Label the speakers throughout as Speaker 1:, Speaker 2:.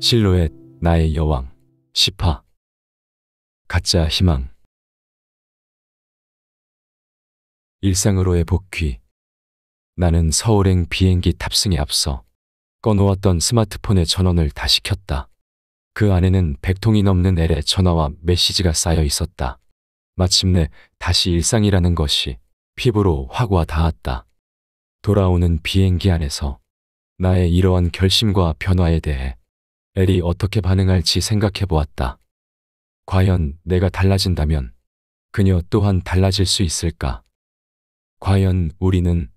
Speaker 1: 실루엣, 나의 여왕. 10화. 가짜 희망. 일상으로의 복귀. 나는 서울행 비행기 탑승에 앞서 꺼놓았던 스마트폰의 전원을 다시 켰다. 그 안에는 100통이 넘는 L의 전화와 메시지가 쌓여 있었다. 마침내 다시 일상이라는 것이 피부로 확 와 닿았다. 돌아오는 비행기 안에서 나의 이러한 결심과 변화에 대해 L이 어떻게 반응할지 생각해 보았다. 과연 내가 달라진다면 그녀 또한 달라질 수 있을까? 과연 우리는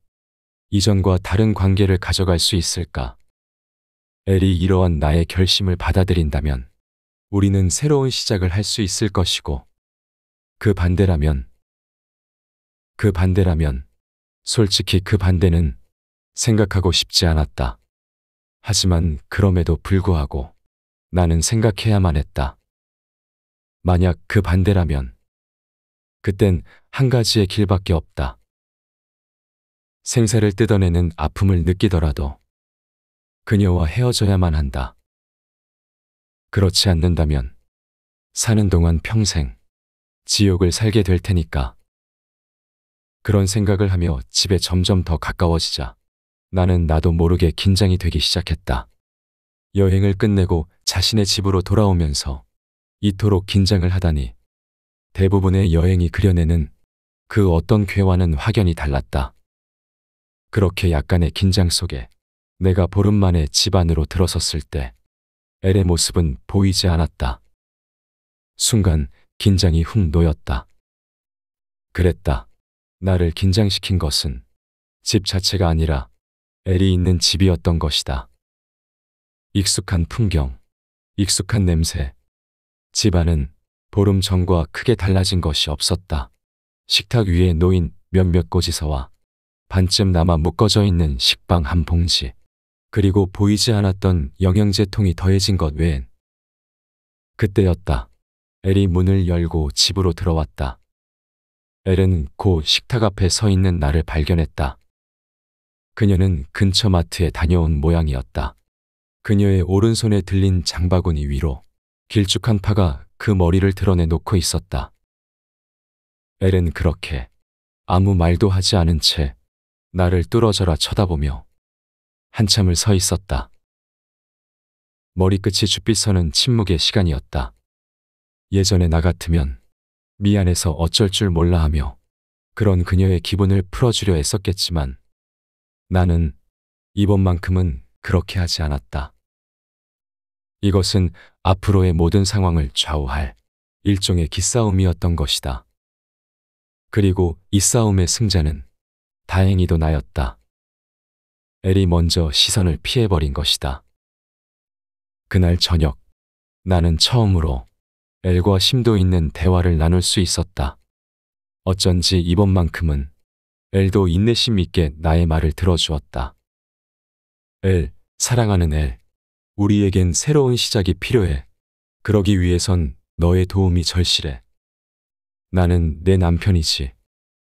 Speaker 1: 이전과 다른 관계를 가져갈 수 있을까? L이 이러한 나의 결심을 받아들인다면 우리는 새로운 시작을 할 수 있을 것이고, 그 반대라면 솔직히 그 반대는 생각하고 싶지 않았다. 하지만 그럼에도 불구하고 나는 생각해야만 했다. 만약 그 반대라면 그땐 한 가지의 길밖에 없다. 생사를 뜯어내는 아픔을 느끼더라도 그녀와 헤어져야만 한다. 그렇지 않는다면 사는 동안 평생 지옥을 살게 될 테니까. 그런 생각을 하며 집에 점점 더 가까워지자 나는 나도 모르게 긴장이 되기 시작했다. 여행을 끝내고 자신의 집으로 돌아오면서 이토록 긴장을 하다니. 대부분의 여행이 그려내는 그 어떤 궤와는 확연히 달랐다. 그렇게 약간의 긴장 속에 내가 보름 만에 집 안으로 들어섰을 때 L의 모습은 보이지 않았다. 순간 긴장이 훅 놓였다. 그랬다. 나를 긴장시킨 것은 집 자체가 아니라 L이 있는 집이었던 것이다. 익숙한 풍경, 익숙한 냄새. 집 안은 보름 전과 크게 달라진 것이 없었다. 식탁 위에 놓인 몇몇 꼬지서와 반쯤 남아 묶어져 있는 식빵 한 봉지, 그리고 보이지 않았던 영양제통이 더해진 것 외엔. 그때였다. L이 문을 열고 집으로 들어왔다. L은 곧 식탁 앞에 서 있는 나를 발견했다. 그녀는 근처 마트에 다녀온 모양이었다. 그녀의 오른손에 들린 장바구니 위로 길쭉한 파가 그 머리를 드러내 놓고 있었다. L은 그렇게 아무 말도 하지 않은 채 나를 뚫어져라 쳐다보며 한참을 서 있었다. 머리끝이 쭈삣 서는 침묵의 시간이었다. 예전에 나 같으면 미안해서 어쩔 줄 몰라 하며 그런 그녀의 기분을 풀어주려 애썼겠지만 나는 이번만큼은 그렇게 하지 않았다. 이것은 앞으로의 모든 상황을 좌우할 일종의 기싸움이었던 것이다. 그리고 이 싸움의 승자는 다행히도 나였다. L이 먼저 시선을 피해버린 것이다. 그날 저녁, 나는 처음으로 L과 심도 있는 대화를 나눌 수 있었다. 어쩐지 이번만큼은 L도 인내심 있게 나의 말을 들어주었다. L, 사랑하는 L, 우리에겐 새로운 시작이 필요해. 그러기 위해선 너의 도움이 절실해. 나는 내 남편이지.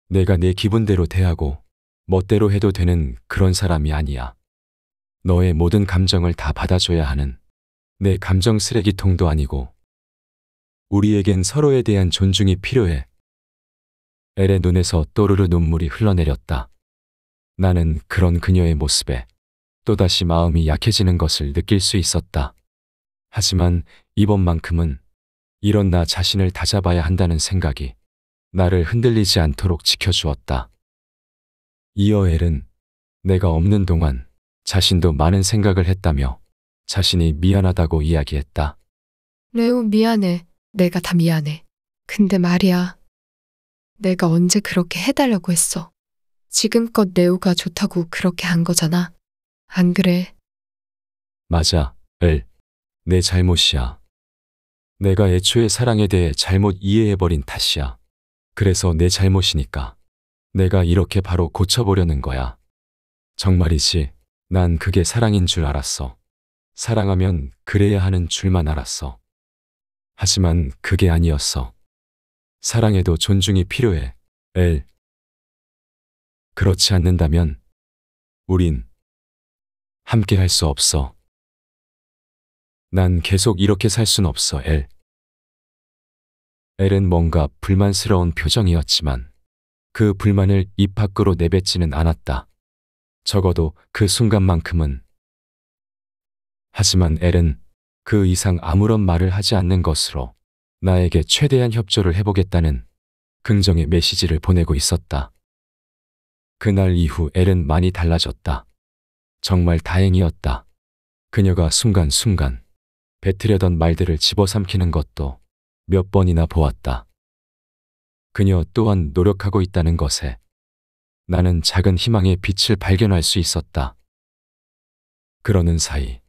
Speaker 1: 내가 내 기분대로 대하고 멋대로 해도 되는 그런 사람이 아니야. 너의 모든 감정을 다 받아줘야 하는 내 감정 쓰레기통도 아니고. 우리에겐 서로에 대한 존중이 필요해. L의 눈에서 또르르 눈물이 흘러내렸다. 나는 그런 그녀의 모습에 또다시 마음이 약해지는 것을 느낄 수 있었다. 하지만 이번만큼은 이런 나 자신을 다잡아야 한다는 생각이 나를 흔들리지 않도록 지켜주었다. 이어 L은 내가 없는 동안 자신도 많은 생각을 했다며 자신이 미안하다고 이야기했다.
Speaker 2: 레오, 미안해. 내가 다 미안해. 근데 말이야. 내가 언제 그렇게 해달라고 했어. 지금껏 레오가 좋다고 그렇게 한 거잖아. 안 그래?
Speaker 1: 맞아, L. 내 잘못이야. 내가 애초에 사랑에 대해 잘못 이해해버린 탓이야. 그래서 내 잘못이니까 내가 이렇게 바로 고쳐보려는 거야. 정말이지, 난 그게 사랑인 줄 알았어. 사랑하면 그래야 하는 줄만 알았어. 하지만 그게 아니었어. 사랑에도 존중이 필요해, L. 그렇지 않는다면 우린 함께 할 수 없어. 난 계속 이렇게 살 순 없어, 엘. 엘은 뭔가 불만스러운 표정이었지만 그 불만을 입 밖으로 내뱉지는 않았다. 적어도 그 순간만큼은. 하지만 엘은 그 이상 아무런 말을 하지 않는 것으로 나에게 최대한 협조를 해보겠다는 긍정의 메시지를 보내고 있었다. 그날 이후 엘은 많이 달라졌다. 정말 다행이었다. 그녀가 순간순간 뱉으려던 말들을 집어삼키는 것도 몇 번이나 보았다. 그녀 또한 노력하고 있다는 것에 나는 작은 희망의 빛을 발견할 수 있었다. 그러는 사이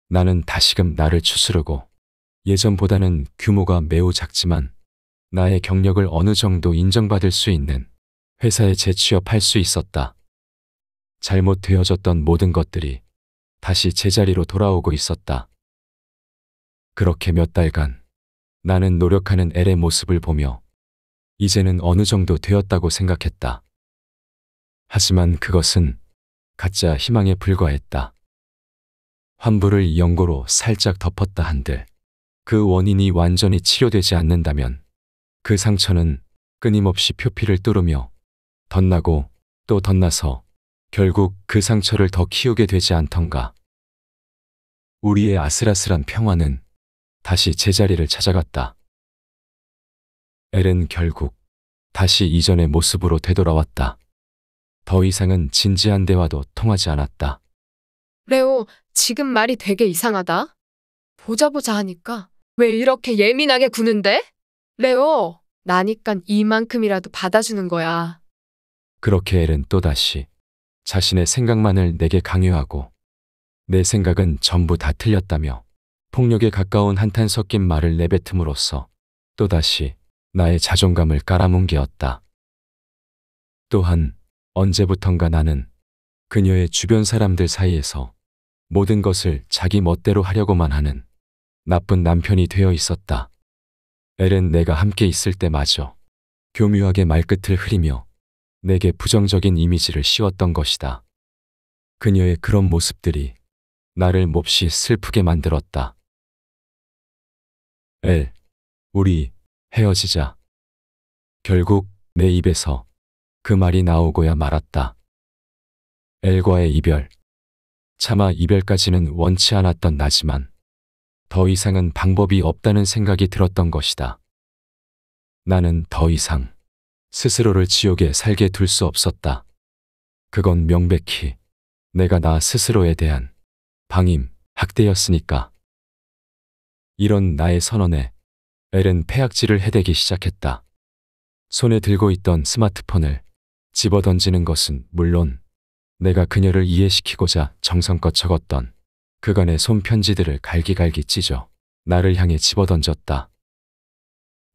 Speaker 1: 나는 다시금 나를 추스르고 예전보다는 규모가 매우 작지만 나의 경력을 어느 정도 인정받을 수 있는 회사에 재취업할 수 있었다. 잘못 되어졌던 모든 것들이 다시 제자리로 돌아오고 있었다. 그렇게 몇 달간 나는 노력하는 엘의 모습을 보며 이제는 어느 정도 되었다고 생각했다. 하지만 그것은 가짜 희망에 불과했다. 환부를 연고로 살짝 덮었다 한들 그 원인이 완전히 치료되지 않는다면 그 상처는 끊임없이 표피를 뚫으며 덧나고 또 덧나서 결국 그 상처를 더 키우게 되지 않던가. 우리의 아슬아슬한 평화는 다시 제자리를 찾아갔다. 엘은 결국 다시 이전의 모습으로 되돌아왔다. 더 이상은 진지한 대화도 통하지 않았다.
Speaker 2: 레오, 지금 말이 되게 이상하다. 보자 하니까 왜 이렇게 예민하게 구는데? 레오, 나니깐 이만큼이라도 받아주는 거야.
Speaker 1: 그렇게 엘은 또다시 자신의 생각만을 내게 강요하고 내 생각은 전부 다 틀렸다며 폭력에 가까운 한탄 섞인 말을 내뱉음으로써 또다시 나의 자존감을 깔아뭉개었다. 또한 언제부턴가 나는 그녀의 주변 사람들 사이에서 모든 것을 자기 멋대로 하려고만 하는 나쁜 남편이 되어 있었다. 엘은 내가 함께 있을 때마저 교묘하게 말끝을 흐리며 내게 부정적인 이미지를 씌웠던 것이다. 그녀의 그런 모습들이 나를 몹시 슬프게 만들었다. 엘, 우리 헤어지자. 결국 내 입에서 그 말이 나오고야 말았다. 엘과의 이별. 차마 이별까지는 원치 않았던 나지만 더 이상은 방법이 없다는 생각이 들었던 것이다. 나는 더 이상 스스로를 지옥에 살게 둘 수 없었다. 그건 명백히 내가 나 스스로에 대한 방임, 학대였으니까. 이런 나의 선언에 엘은 패악질을 해대기 시작했다. 손에 들고 있던 스마트폰을 집어던지는 것은 물론 내가 그녀를 이해시키고자 정성껏 적었던 그간의 손편지들을 갈기갈기 찢어 나를 향해 집어던졌다.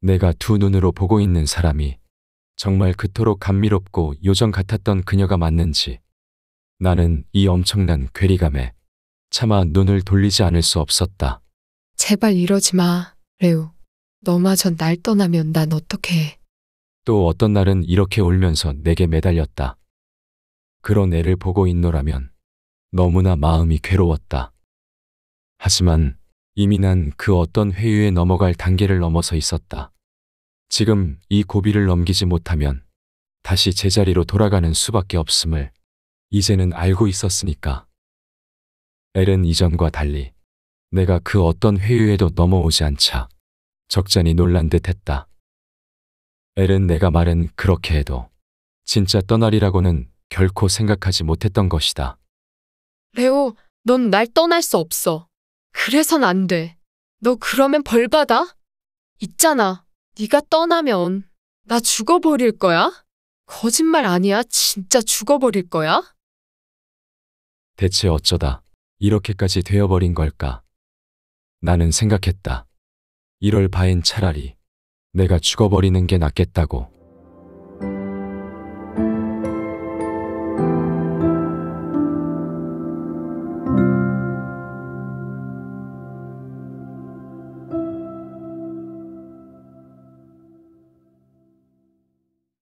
Speaker 1: 내가 두 눈으로 보고 있는 사람이 정말 그토록 감미롭고 요정 같았던 그녀가 맞는지 나는 이 엄청난 괴리감에 차마 눈을 돌리지 않을 수 없었다.
Speaker 2: 제발 이러지 마, 레오. 너마저 날 떠나면 난 어떻게 해?
Speaker 1: 또 어떤 날은 이렇게 울면서 내게 매달렸다. 그런 애를 보고 있노라면 너무나 마음이 괴로웠다. 하지만 이미 난 그 어떤 회유에 넘어갈 단계를 넘어서 있었다. 지금 이 고비를 넘기지 못하면 다시 제자리로 돌아가는 수밖에 없음을 이제는 알고 있었으니까. 엘은 이전과 달리 내가 그 어떤 회유에도 넘어오지 않자 적잖이 놀란 듯 했다. 엘은 내가 말은 그렇게 해도 진짜 떠나리라고는 결코 생각하지 못했던 것이다.
Speaker 2: 레오, 넌 날 떠날 수 없어. 그래선 안 돼. 너 그러면 벌 받아? 있잖아. 네가 떠나면 나 죽어버릴 거야? 거짓말 아니야. 진짜 죽어버릴 거야?
Speaker 1: 대체 어쩌다 이렇게까지 되어버린 걸까? 나는 생각했다. 이럴 바엔 차라리 내가 죽어버리는 게 낫겠다고.